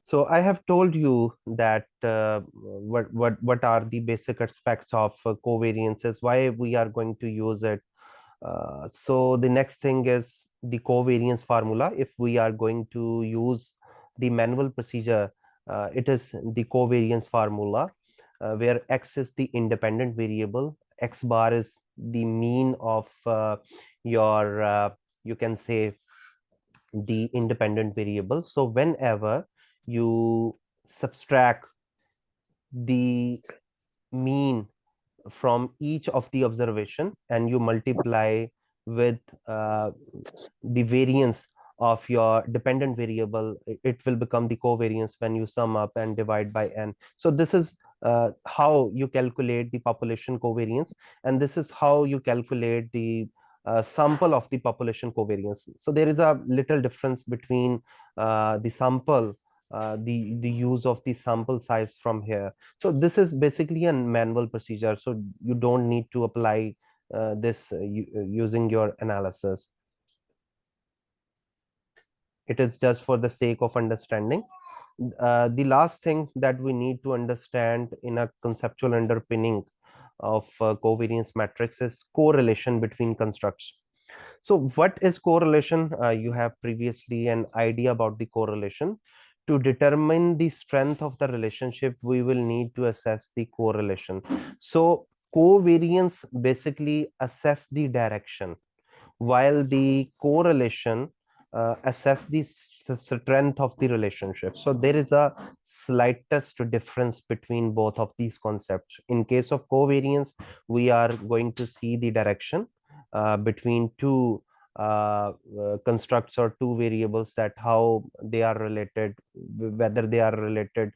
So I have told you that what are the basic aspects of covariances, why we are going to use it. So the next thing is the covariance formula. If we are going to use the manual procedure, it is the covariance formula, where x is the independent variable, x bar is the mean of your you can say the independent variable. So whenever you subtract the mean from each of the observation and you multiply with uh, the variance of your dependent variable, it will become the covariance when you sum up and divide by n. So this is how you calculate the population covariance, and this is how you calculate the sample of the population covariance. So there is a little difference between the sample, the use of the sample size from here. So this is basically a manual procedure, so you don't need to apply this using your analysis. It is just for the sake of understanding. The last thing that we need to understand in a conceptual underpinning of covariance matrix is correlation between constructs. So what is correlation? You have previously an idea about the correlation. To determine the strength of the relationship, we will need to assess the correlation. So covariance basically assess the direction, while the correlation assess the strength of the relationship. So there is a slightest difference between both of these concepts. In case of covariance, we are going to see the direction between two constructs or two variables, that how they are related, whether they are related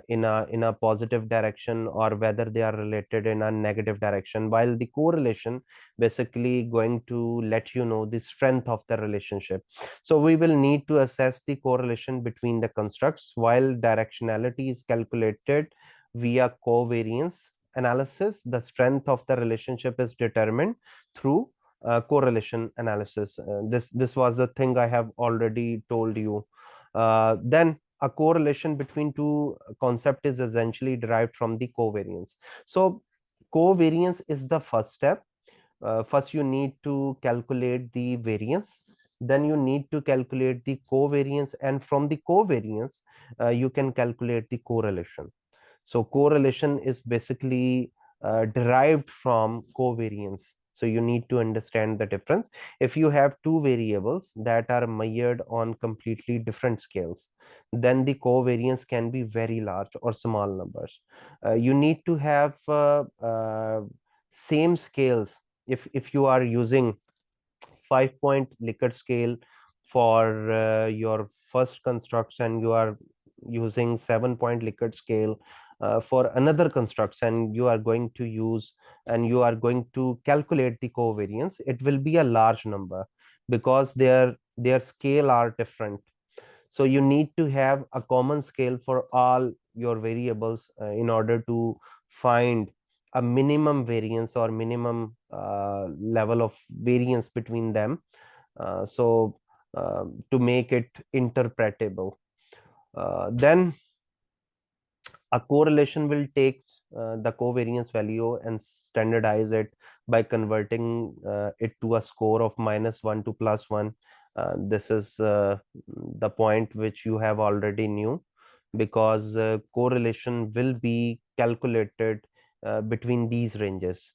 in a positive direction or whether they are related in a negative direction, while the correlation basically going to let you know the strength of the relationship. So we will need to assess the correlation between the constructs, while directionality is calculated via covariance analysis. The strength of the relationship is determined through correlation analysis. This was the thing I have already told you. Then a correlation between two concept is essentially derived from the covariance. So covariance is the first step. First you need to calculate the variance, then you need to calculate the covariance, and from the covariance you can calculate the correlation. So correlation is basically derived from covariance. So you need to understand the difference. If you have two variables that are measured on completely different scales, then the covariance can be very large or small numbers. You need to have same scales. If you are using 5-point Likert scale for your first constructs, and you are using 7-point Likert scale for another constructs, and you are going to use and you are going to calculate the covariance, it will be a large number because their scale are different. So you need to have a common scale for all your variables in order to find a minimum variance or minimum level of variance between them. To make it interpretable, then a correlation will take the covariance value and standardize it by converting it to a score of -1 to +1. This is the point which you have already knew, because correlation will be calculated between these ranges.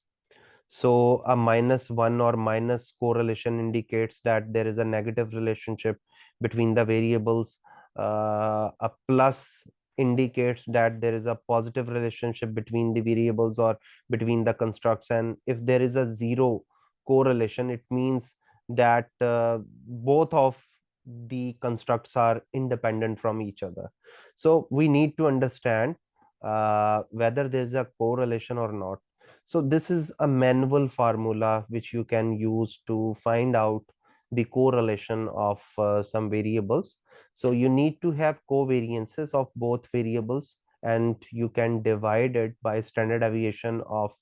So a -1 or minus correlation indicates that there is a negative relationship between the variables. A plus indicates that there is a positive relationship between the variables or between the constructs. And if there is a zero correlation, it means that both of the constructs are independent from each other. So we need to understand whether there is a correlation or not. So this is a manual formula which you can use to find out the correlation of some variables. So you need to have covariances of both variables, and you can divide it by standard deviation of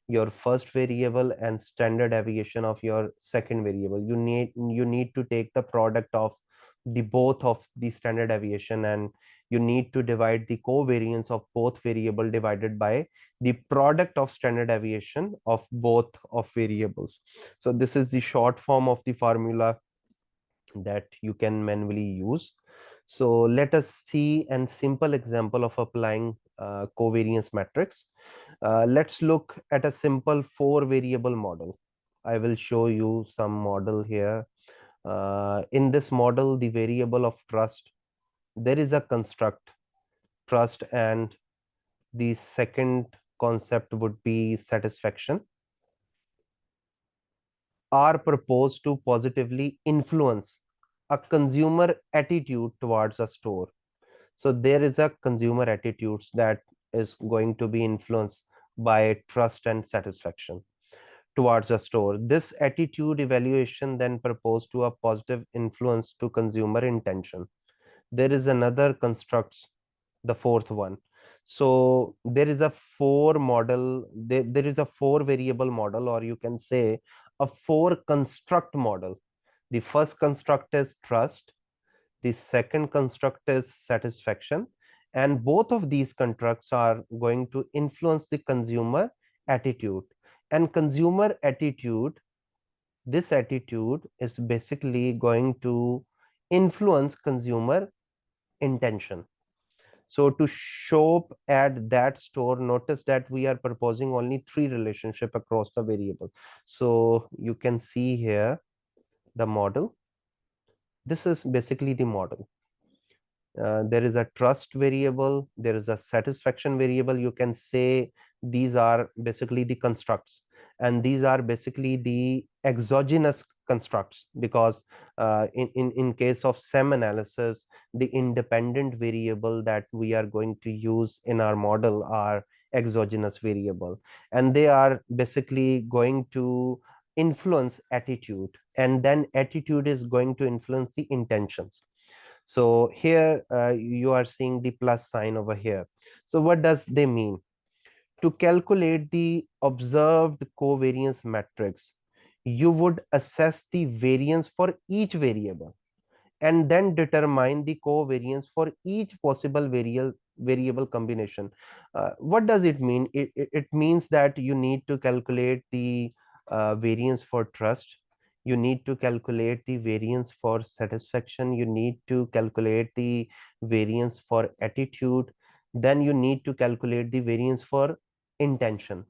your first variable and standard deviation of your second variable. You need to take the product of the both of the standard deviation, and you need to divide the covariance of both variable divided by the product of standard deviation of both of variables. So this is the short form of the formula that you can manually use. So let us see a simple example of applying covariance matrix. Let's look at a simple four variable model. I will show you some model here. In this model, the variable of trust, there is a construct trust, and the second concept would be satisfaction, are proposed to positively influence a consumer attitude towards a store. So there is a consumer attitudes that is going to be influenced by trust and satisfaction towards a store. This attitude evaluation then proposed to a positive influence to consumer intention. There is another constructs, the fourth one. So there is a four model, there is a four variable model, or you can say a four construct model. The first construct is trust, the second construct is satisfaction, and both of these constructs are going to influence the consumer attitude. And consumer attitude, this attitude is basically going to influence consumer intention. So to show up at that store, notice that we are proposing only three relationship across the variable. So you can see here the model. This is basically the model. There is a trust variable, there is a satisfaction variable. You can say these are basically the constructs, and these are basically the exogenous constructs, because in case of SEM analysis, the independent variable that we are going to use in our model are exogenous variable, and they are basically going to influence attitude, and then attitude is going to influence the intentions. So here you are seeing the plus sign over here. So what does they mean? To calculate the observed covariance matrix, you would assess the variance for each variable and then determine the covariance for each possible variable combination. What does it mean? It means that you need to calculate the variance for trust, you need to calculate the variance for satisfaction, you need to calculate the variance for attitude, then you need to calculate the variance for intention.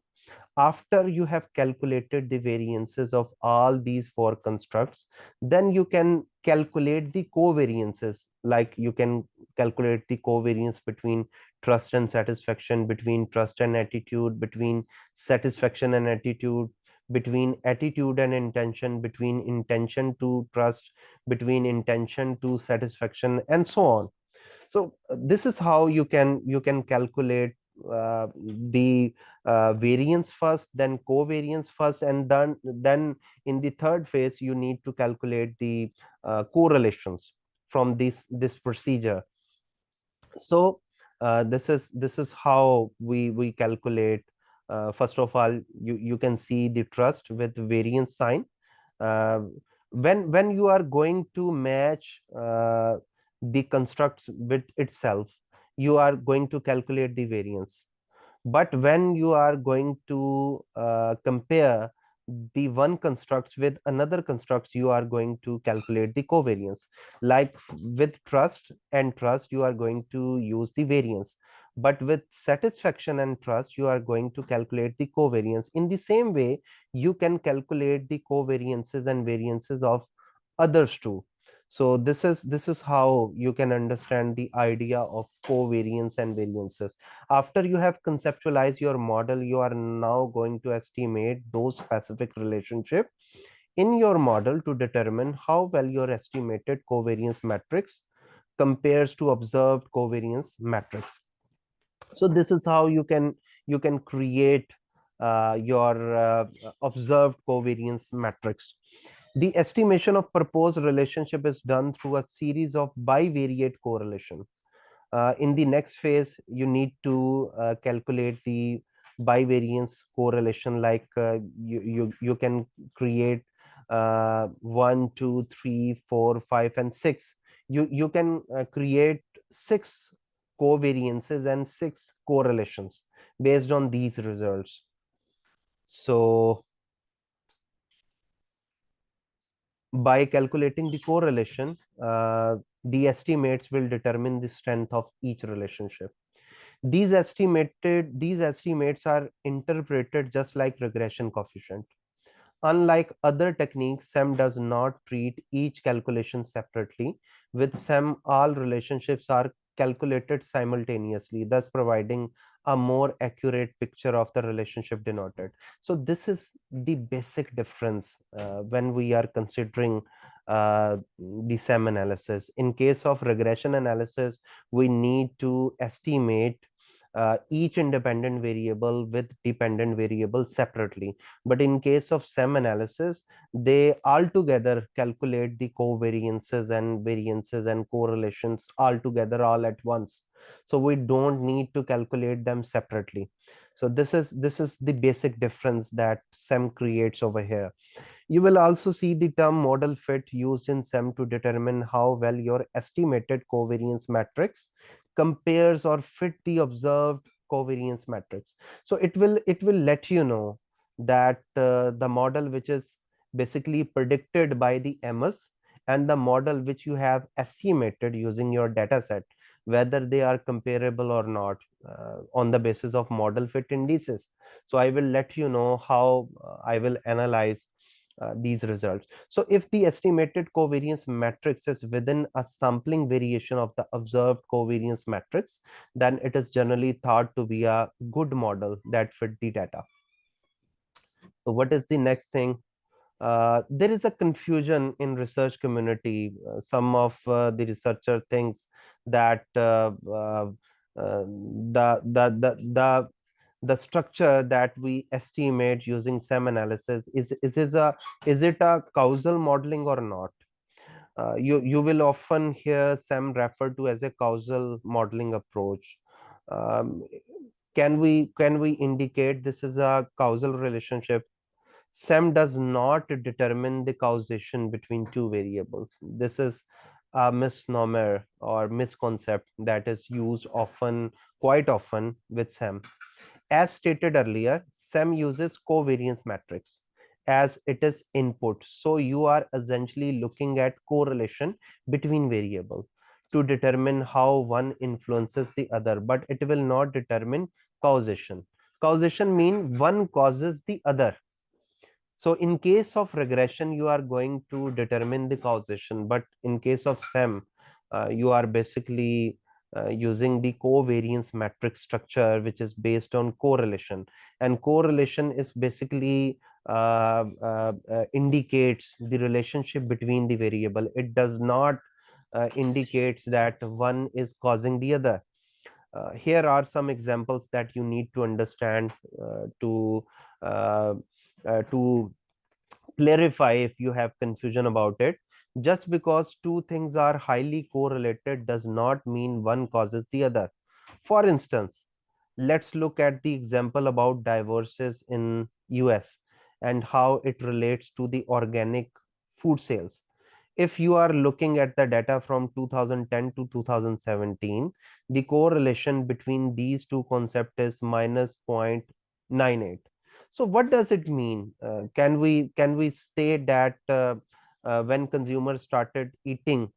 After you have calculated the variances of all these four constructs, then you can calculate the covariances, like you can calculate the covariance between trust and satisfaction, between trust and attitude, between satisfaction and attitude, between attitude and intention, between intention to trust, between intention to satisfaction, and so on. So this is how you can calculate the variance first, then covariance first, and then in the third phase you need to calculate the correlations from this procedure. So this is how we calculate. First of all, you can see the trust with variance sign. uh, when you are going to match the constructs with itself, you are going to calculate the variance. But when you are going to compare the one constructs with another constructs, you are going to calculate the covariance. Like with trust and trust, you are going to use the variance, but with satisfaction and trust, you are going to calculate the covariance. In the same way, you can calculate the covariances and variances of others too. So this is how you can understand the idea of covariance and variances. After you have conceptualized your model, you are now going to estimate those specific relationship in your model to determine how well your estimated covariance matrix compares to observed covariance matrix. So this is how you can create your observed covariance matrix. The estimation of proposed relationship is done through a series of bivariate correlation. In the next phase, you need to calculate the bivariance correlation, like you can create 1, 2, 3, 4, 5, and 6. You can create 6 covariances and 6 correlations based on these results. So by calculating the correlation, the estimates will determine the strength of each relationship. These estimates are interpreted just like regression coefficient. Unlike other techniques, SEM does not treat each calculation separately. With SEM, all relationships are calculated simultaneously, thus providing a more accurate picture of the relationship denoted. So this is the basic difference when we are considering the SEM analysis. In case of regression analysis, we need to estimate each independent variable with dependent variable separately. But in case of SEM analysis, they altogether calculate the covariances and variances and correlations altogether all at once. So we don't need to calculate them separately. So this is the basic difference that SEM creates over here. You will also see the term model fit used in SEM to determine how well your estimated covariance matrix compares or fit the observed covariance matrix. So it will let you know that the model which is basically predicted by the MS and the model which you have estimated using your data set, whether they are comparable or not on the basis of model fit indices. So I will let you know how I will analyze these results. So if the estimated covariance matrix is within a sampling variation of the observed covariance matrix, then it is generally thought to be a good model that fit the data. So what is the next thing? There is a confusion in research community. Some of the researcher thinks that the structure that we estimate using SEM analysis is it a causal modeling or not? You will often hear SEM referred to as a causal modeling approach. Um, can we indicate this is a causal relationship? SEM does not determine the causation between two variables. This is a misnomer or misconcept that is used often, quite often with SEM. As stated earlier, SEM uses covariance matrix as it is input. So you are essentially looking at correlation between variables to determine how one influences the other, but it will not determine causation. Causation means one causes the other. So in case of regression, you are going to determine the causation, but in case of SEM, you are basically using the covariance matrix structure, which is based on correlation. And correlation is basically indicates the relationship between the variable. It does not indicates that one is causing the other. Here are some examples that you need to understand uh, to clarify if you have confusion about it. Just because two things are highly correlated does not mean one causes the other. For instance, let's look at the example about divorces in US and how it relates to the organic food sales. If you are looking at the data from 2010 to 2017, the correlation between these two concepts is minus 0.98. So what does it mean? Can we state that when consumers started eating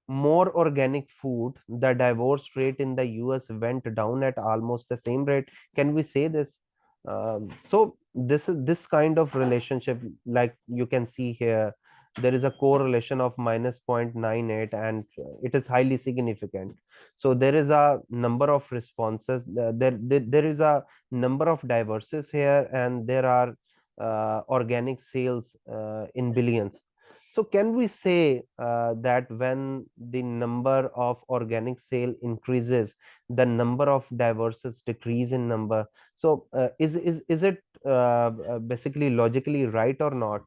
more organic food, the divorce rate in the US went down at almost the same rate? Can we say this? So this is this kind of relationship, like you can see here, there is a correlation of minus 0.98 and it is highly significant. So there is a number of responses, there is a number of divorces here, and there are organic sales in billions. So can we say that when the number of organic sale increases, the number of divorces decrease in number? So is it basically logically right or not?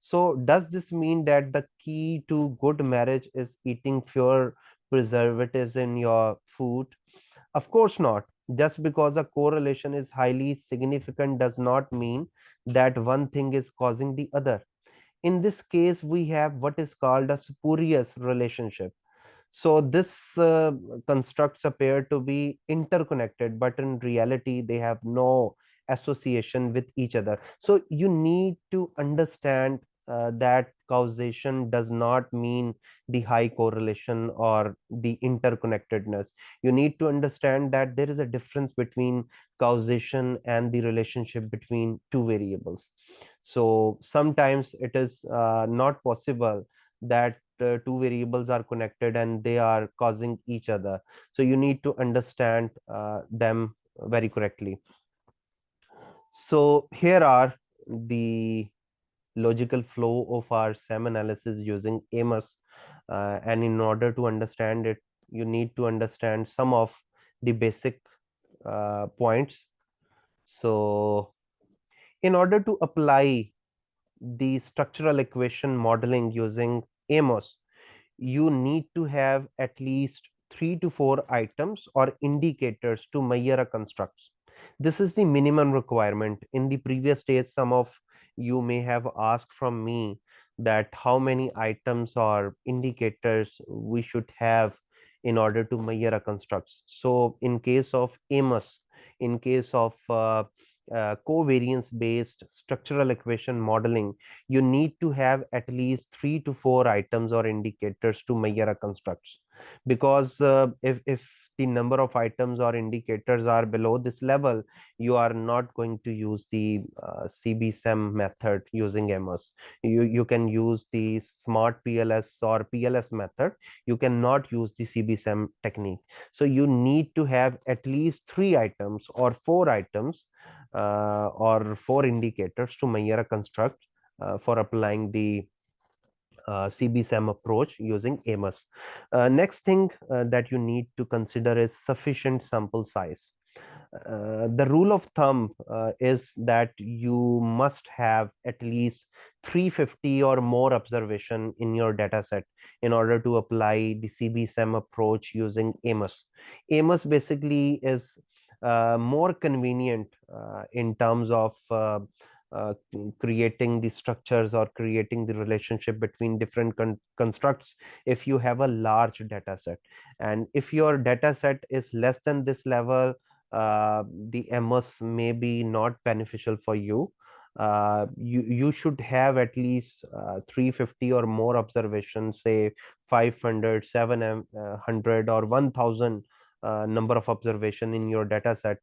So does this mean that the key to good marriage is eating fewer preservatives in your food? Of course not. Just because a correlation is highly significant does not mean that one thing is causing the other. In this case, we have what is called a spurious relationship. So this constructs appear to be interconnected, but in reality, they have no association with each other. So you need to understand that causation does not mean the high correlation or the interconnectedness. You need to understand that there is a difference between causation and the relationship between two variables. So sometimes it is not possible that two variables are connected and they are causing each other. So you need to understand them very correctly. So here are the logical flow of our SEM analysis using Amos. And in order to understand it, you need to understand some of the basic points. So in order to apply the structural equation modeling using Amos, you need to have at least 3 to 4 items or indicators to measure a construct. This is the minimum requirement. In the previous stage, some of you may have asked from me that how many items or indicators we should have in order to measure a construct. So in case of Amos, in case of covariance based structural equation modeling, you need to have at least 3 to 4 items or indicators to measure a construct. Because if the number of items or indicators are below this level, you are not going to use the CBSEM method using Amos. You can use the smart PLS or PLS method. You cannot use the CBSEM technique. So you need to have at least 3 items or 4 items or 4 indicators to measure a construct for applying the CBSEM approach using Amos. Next thing that you need to consider is sufficient sample size. The rule of thumb is that you must have at least 350 or more observation in your data set in order to apply the CBSEM approach using Amos. Amos basically is more convenient in terms of uh, creating the structures or creating the relationship between different constructs if you have a large data set. And if your data set is less than this level, the Amos may be not beneficial for you. You should have at least 350 or more observations, say 500, 700, or 1000 number of observation in your data set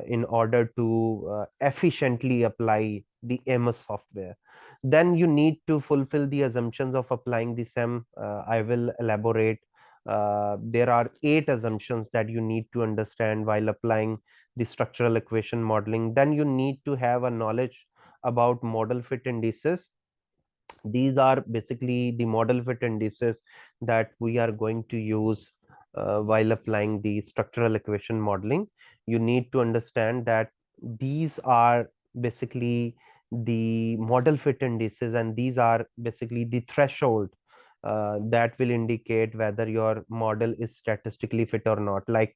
in order to efficiently apply the Amos software. Then you need to fulfill the assumptions of applying the SEM. I will elaborate. There are 8 assumptions that you need to understand while applying the structural equation modeling. Then you need to have a knowledge about model fit indices. These are basically the model fit indices that we are going to use while applying the structural equation modeling. You need to understand that these are basically the model fit indices, and these are basically the threshold that will indicate whether your model is statistically fit or not. Like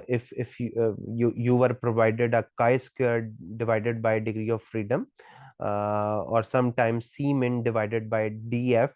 if you were provided a chi-squared divided by degree of freedom, or sometimes C min divided by DF,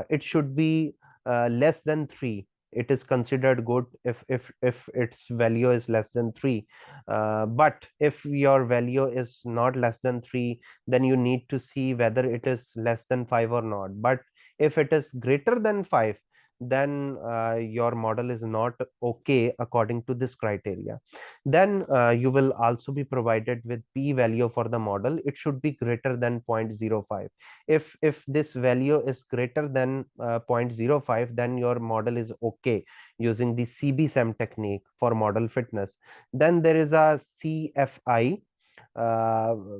it should be less than 3. It is considered good if its value is less than 3. But if your value is not less than 3, then you need to see whether it is less than 5 or not. But if it is greater than 5, then your model is not okay according to this criteria. Then you will also be provided with p value for the model. It should be greater than 0.05. If this value is greater than 0.05, then your model is okay using the CBSEM technique for model fitness. Then there is a CFI,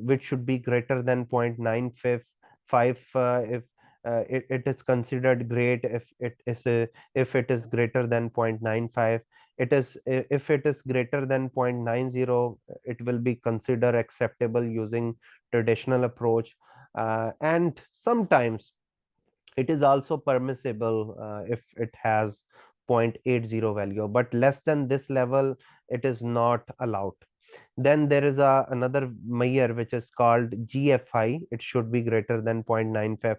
which should be greater than 0.95. If it is considered great. If it is greater than 0.95, it is if it is greater than 0.90, it will be considered acceptable using traditional approach. And sometimes it is also permissible if it has 0.80 value, but less than this level it is not allowed. Then there is another measure which is called GFI. It should be greater than 0.95.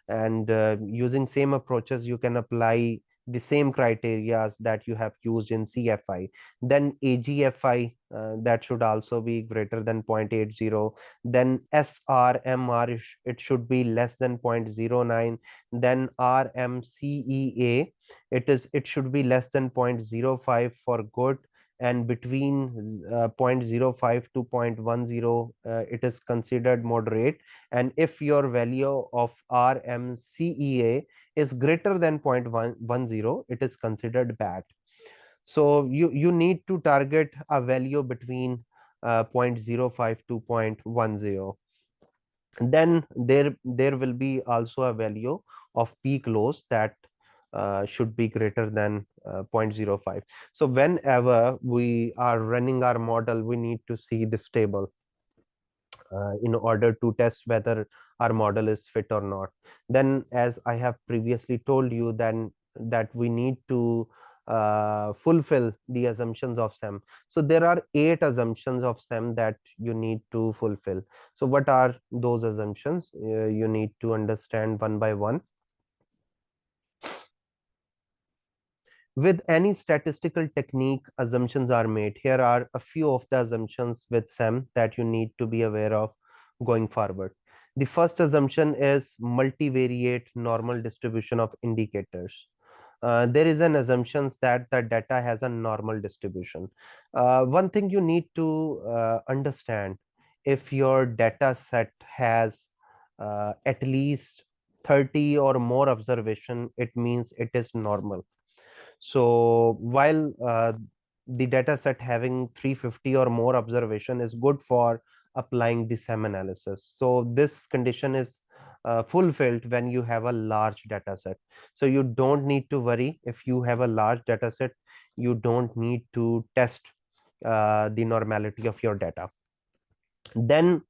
And using same approaches, you can apply the same criteria that you have used in CFI. Then AGFI, that should also be greater than 0.80. Then SRMR, it should be less than 0.09. Then RMCEA, it should be less than 0.05 for good, and between 0.05 to 0.10, it is considered moderate. And if your value of RMCEA is greater than 0.10, it is considered bad. So you need to target a value between 0.05 to 0.10. Then there will be also a value of peak loss that should be greater than 0.05. So whenever we are running our model, we need to see this table in order to test whether our model is fit or not. Then, as I have previously told you, then that we need to fulfill the assumptions of SEM. So there are 8 assumptions of SEM that you need to fulfill. So what are those assumptions? You need to understand one by one. With any statistical technique, assumptions are made. Here are a few of the assumptions with SEM that you need to be aware of going forward. The first assumption is multivariate normal distribution of indicators. There is an assumption that the data has a normal distribution. One thing you need to understand, if your data set has at least 30 or more observation, it means it is normal. So while the data set having 350 or more observation is good for applying the SEM analysis. So this condition is fulfilled when you have a large data set. So you don't need to worry if you have a large data set, you don't need to test the normality of your data. Then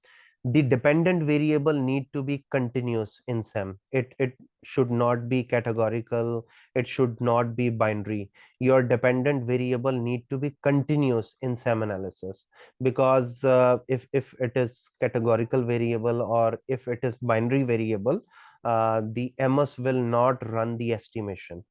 the dependent variable need to be continuous in SEM. It should not be categorical, it should not be binary. Your dependent variable need to be continuous in SEM analysis, because if it is categorical variable or if it is binary variable, the MS will not run the estimation.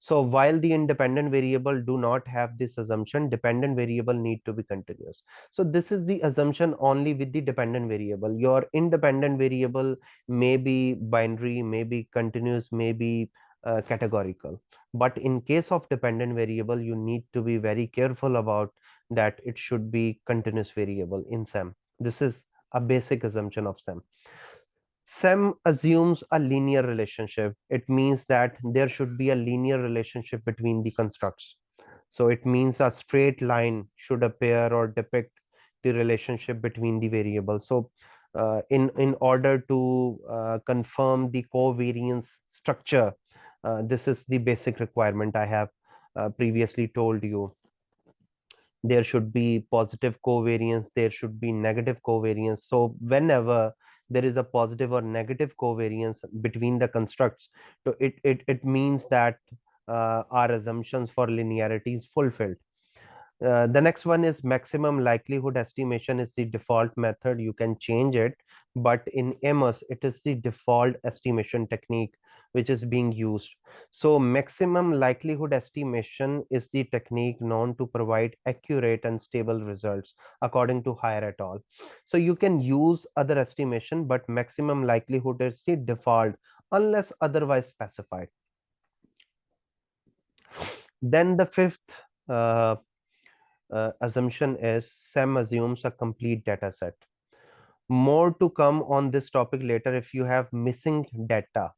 So while the independent variable do not have this assumption, dependent variable need to be continuous. So this is the assumption only with the dependent variable. Your independent variable may be binary, may be continuous, may be categorical. But in case of dependent variable, you need to be very careful about that it should be continuous variable in SEM. This is a basic assumption of SEM. SEM assumes a linear relationship. It means that there should be a linear relationship between the constructs. So it means a straight line should appear or depict the relationship between the variables. So in order to confirm the covariance structure, this is the basic requirement I have previously told you. There should be positive covariance, there should be negative covariance. So whenever there is a positive or negative covariance between the constructs, so it means that our assumptions for linearity is fulfilled. The next one is maximum likelihood estimation is the default method. You can change it, but in MS, it is the default estimation technique which is being used. So maximum likelihood estimation is the technique known to provide accurate and stable results according to Hire et al. So you can use other estimation, but maximum likelihood is the default unless otherwise specified. Then the fifth assumption is SEM assumes a complete data set. More to come on this topic later. If you have missing data,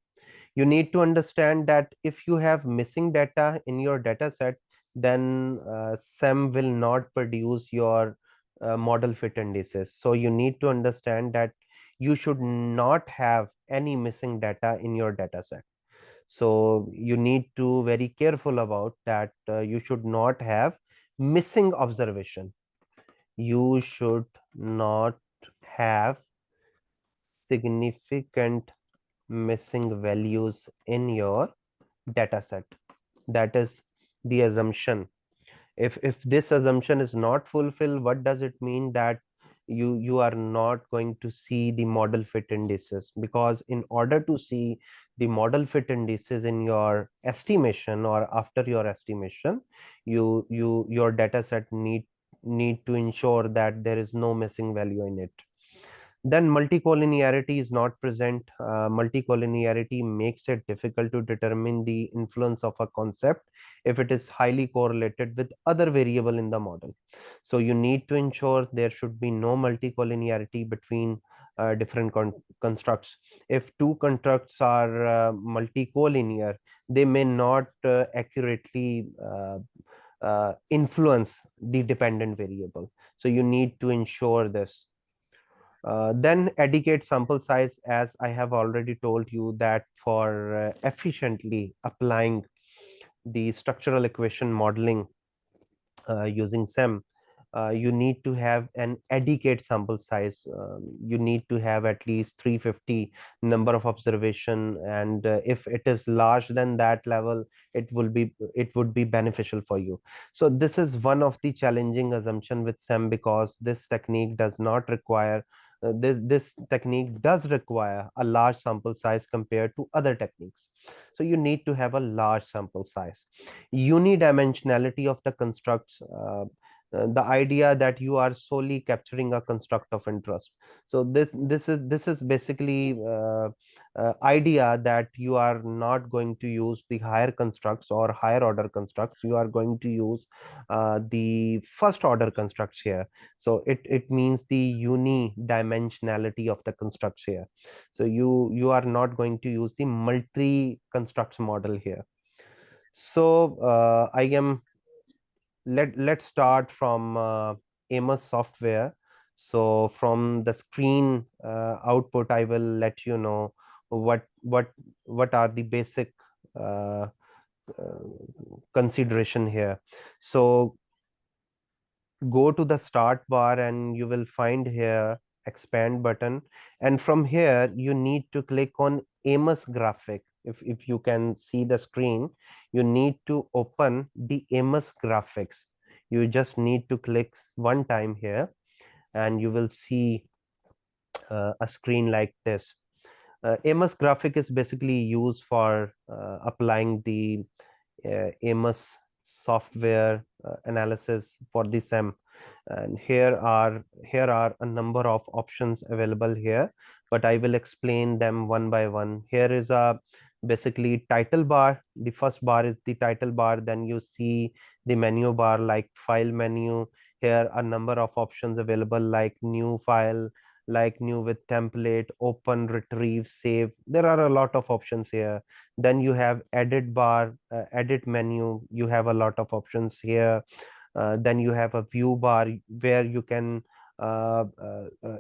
you need to understand that if you have missing data in your data set, then SEM will not produce your model fit indices. So you need to understand that you should not have any missing data in your data set. So you need to very careful about that. You should not have missing observation. You should not have significant missing values in your data set. That is the assumption If this assumption is not fulfilled, what does it mean? That you are not going to see the model fit indices, because in order to see the model fit indices in your estimation or after your estimation, your data set need to ensure that there is no missing value in it. Then multicollinearity is not present. Multicollinearity makes it difficult to determine the influence of a concept if it is highly correlated with other variable in the model. So you need to ensure there should be no multicollinearity between different constructs. If two constructs are multicollinear, they may not accurately influence the dependent variable. So you need to ensure this. Then adequate sample size, as I have already told you, that for efficiently applying the structural equation modeling using SEM, you need to have an adequate sample size. You need to have at least 350 number of observation, and if it is large than that level, it would be beneficial for you. So this is one of the challenging assumption with SEM, because this technique does not require this technique does require a large sample size compared to other techniques. So you need to have a large sample size. Unidimensionality of the constructs, the idea that you are solely capturing a construct of interest. So this is basically idea that you are not going to use the higher constructs or higher order constructs. You are going to use the first order constructs here. So it means the unidimensionality of the constructs here. So you are not going to use the multi constructs model here. So I am let's start from Amos software. So from the screen output, I will let you know what are the basic uh, consideration here. So go to the start bar and you will find here expand button, and from here you need to click on Amos graphic. If you can see the screen, you need to open the Amos graphics. You just need to click one time here and you will see a screen like this. Amos graphic is basically used for applying the Amos software analysis for the SEM. And here are a number of options available here, but I will explain them one by one. Here is a basically title bar. The first bar is the title bar. Then you see the menu bar like file menu. Here a number of options available like new file, like new with template, open, retrieve, save. There are a lot of options here. Then you have edit bar, edit menu. You have a lot of options here. Then you have a view bar where you can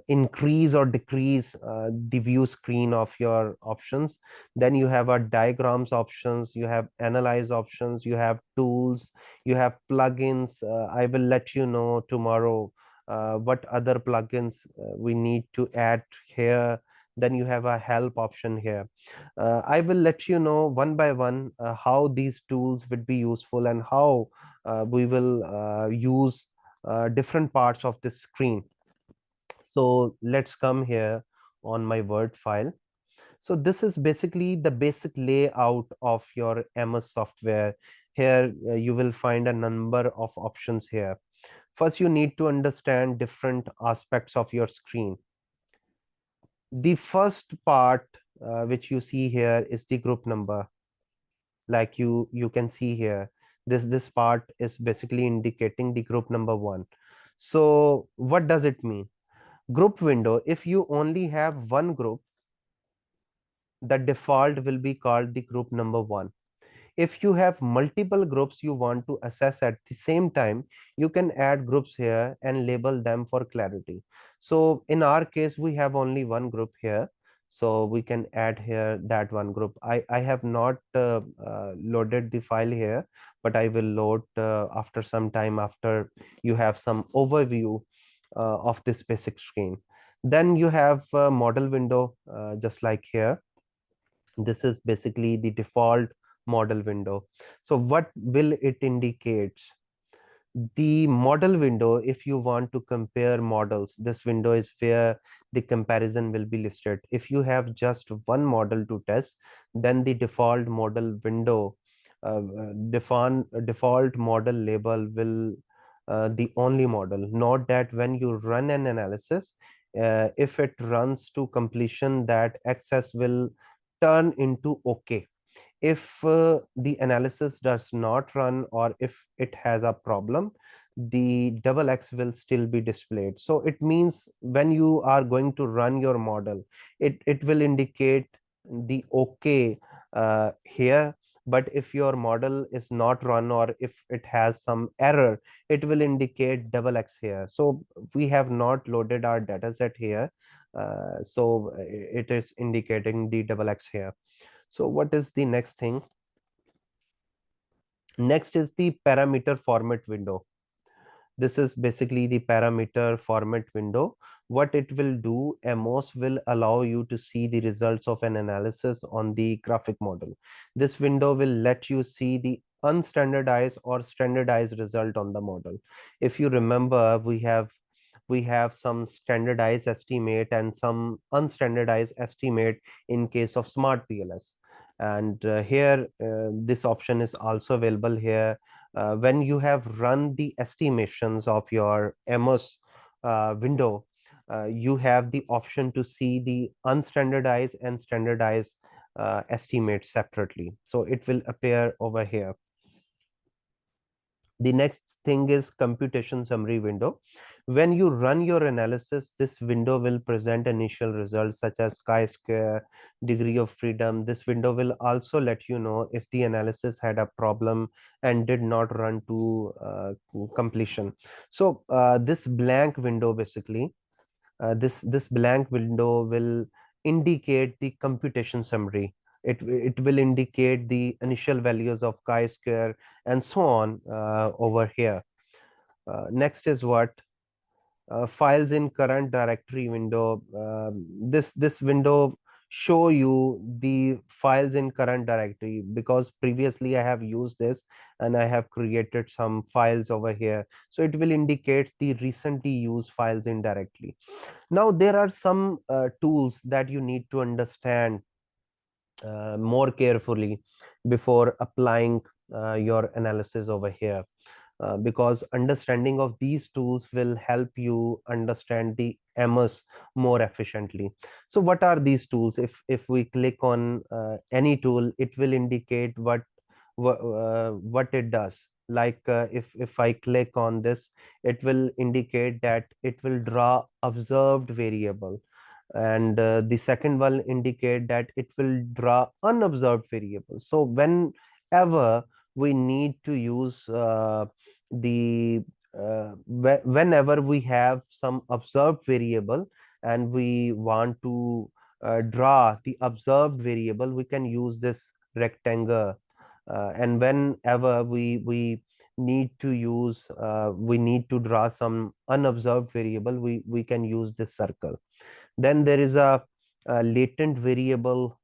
increase or decrease the view screen of your options. Then you have a diagrams options, you have analyze options, you have tools, you have plugins. I will let you know tomorrow what other plugins we need to add here. Then you have a help option here. I will let you know one by one how these tools would be useful and how we will use different parts of this screen. So let's come here on my Word file. So this is basically the basic layout of your MS software. Here you will find a number of options here. First, you need to understand different aspects of your screen. The first part which you see here is the group number. Like you can see here, this part is basically indicating the group number 1. So what does it mean? Group window, if you only have one group, the default will be called the group number 1. If you have multiple groups you want to assess at the same time, you can add groups here and label them for clarity. So in our case, we have only one group here. So we can add here that one group. I have not loaded the file here, but I will load after some time, after you have some overview of this basic screen. Then you have a model window, just like here. This is basically the default model window. So what will it indicates? The model window, if you want to compare models, this window is where the comparison will be listed. If you have just one model to test, then the default model window, default model label will the only model. Note that when you run an analysis, if it runs to completion, that access will turn into OK. If the analysis does not run, or if it has a problem, the double X will still be displayed. So it means when you are going to run your model, it will indicate the OK here. But if your model is not run, or if it has some error, it will indicate double X here. So we have not loaded our data set here. So it is indicating the double X here. So what is the next thing? Next is the parameter format window. This is basically the parameter format window. What it will do, MOS will allow you to see the results of an analysis on the graphic model. This window will let you see the unstandardized or standardized result on the model. If you remember, we have some standardized estimate and some unstandardized estimate in case of smart PLS. And here, this option is also available here. When you have run the estimations of your MOS window, you have the option to see the unstandardized and standardized estimates separately. So it will appear over here. The next thing is computation summary window. When you run your analysis, this window will present initial results such as chi-square, degree of freedom. This window will also let you know if the analysis had a problem and did not run to completion. So this blank window basically, this blank window will indicate the computation summary. It will indicate the initial values of chi-square and so on over here. Next is what? Files in current directory window. This window show you the files in current directory, because previously I have used this and I have created some files over here. So it will indicate the recently used files in directory. Now there are some tools that you need to understand more carefully before applying your analysis over here. Because understanding of these tools will help you understand the MS more efficiently. So what are these tools? If we click on any tool, it will indicate what it does. Like if I click on this, it will indicate that it will draw observed variable, and the second one indicate that it will draw unobserved variable. So whenever we need to use the whenever we have some observed variable and we want to draw the observed variable, we can use this rectangle. And whenever we need to use we need to draw some unobserved variable, we can use this circle. Then there is a latent variable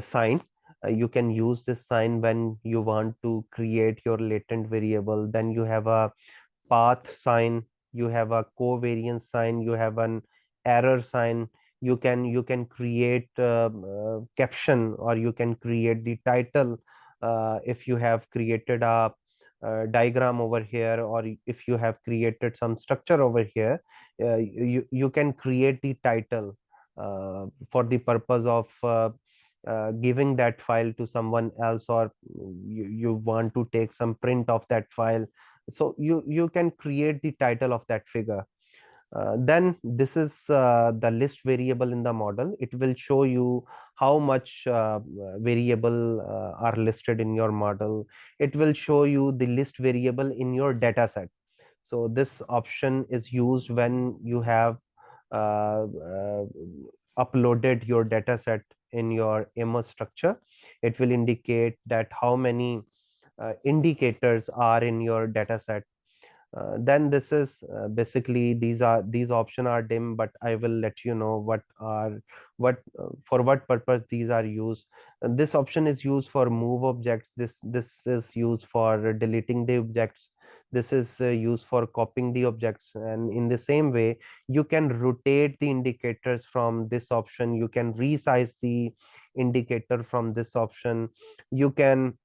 sign. You can use this sign when you want to create your latent variable. Then you have a path sign, you have a covariance sign, you have an error sign. You can create caption, or you can create the title. If you have created a diagram over here, or if you have created some structure over here, you can create the title for the purpose of giving that file to someone else, or you want to take some print of that file. So you can create the title of that figure. Then this is the list variable in the model. It will show you how much variable are listed in your model. It will show you the list variable in your data set. So this option is used when you have uploaded your data set in your MS structure. It will indicate that how many indicators are in your data set. Then this is basically these options are dim, but I will let you know what for what purpose these are used. This option is used for move objects. This is used for deleting the objects. This is used for copying the objects, and in the same way you can rotate the indicators from this option. You can resize the indicator from this option. You can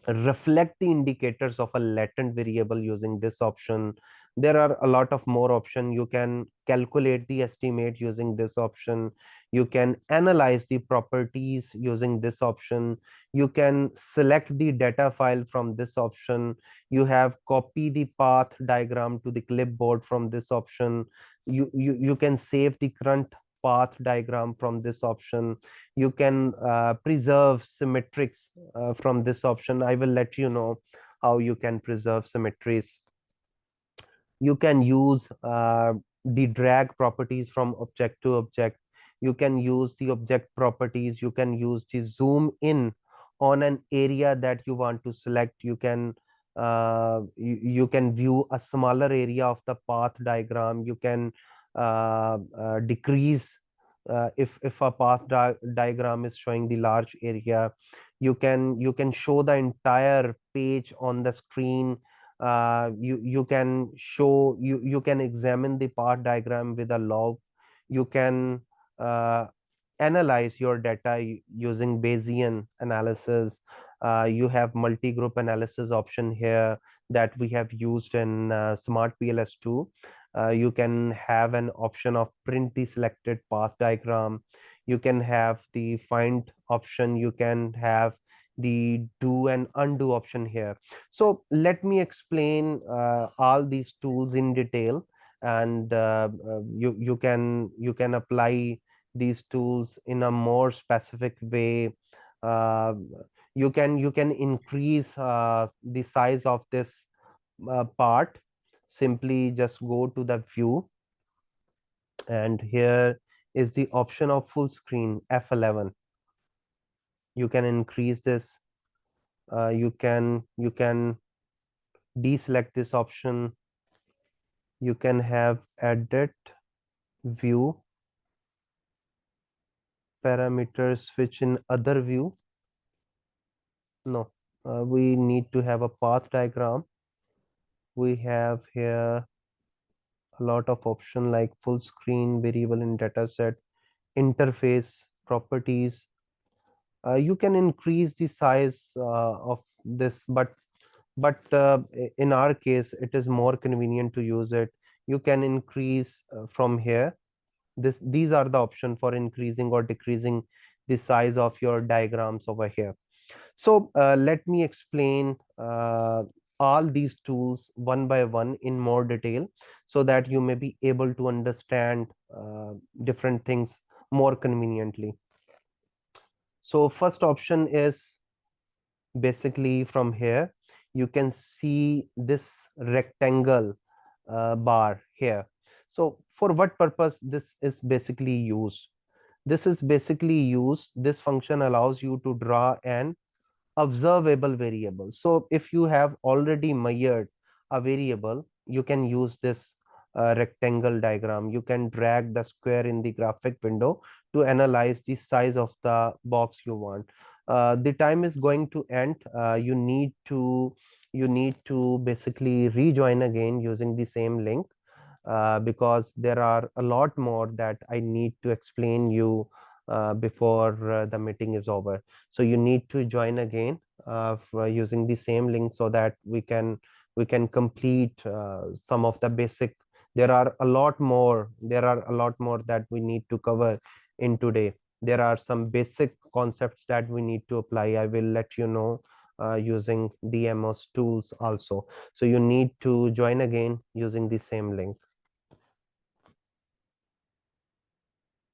reflect the indicators of a latent variable using this option. There are a lot of more options. You can calculate the estimate using this option. You can analyze the properties using this option. You can select the data file from this option. You have copy the path diagram to the clipboard from this option. You can save the current path diagram from this option. You can preserve symmetrics from this option. I will let you know how you can preserve symmetries. You can use the drag properties from object to object. You can use the object properties. You can use the zoom in on an area that you want to select. You can view a smaller area of the path diagram. You can decrease if a path diagram is showing the large area. You can show the entire page on the screen. You can examine the path diagram with a log. You can uh, analyze your data using Bayesian analysis. You have multi-group analysis option here that we have used in smart pls2. You can have an option of print the selected path diagram. You can have the find option. You can have the do and undo option here. So let me explain all these tools in detail, and you can apply these tools in a more specific way. Uh, you can increase the size of this part. Simply just go to the view, and here is the option of full screen F11. You can increase this. You can deselect this option. You can have edit view parameters switch in other view. No, we need to have a path diagram. We have here a lot of option like full screen, variable in dataset, interface, properties. You can increase the size of this, but in our case it is more convenient to use it. You can increase from here. These are the option for increasing or decreasing the size of your diagrams over here. So let me explain all these tools one by one in more detail, so that you may be able to understand different things more conveniently. So first option is basically from here. You can see this rectangle bar here. So for what purpose this is basically used? This function allows you to draw an observable variable. So if you have already measured a variable, you can use this rectangle diagram. You can drag the square in the graphic window to analyze the size of the box you want. The time is going to end. You need to basically rejoin again using the same link, because there are a lot more that I need to explain you before the meeting is over. So you need to join again for using the same link, so that we can complete some of the basic. There are a lot more that we need to cover in today. There are some basic concepts that we need to apply. I will let you know using the MS tools also. So you need to join again using the same link.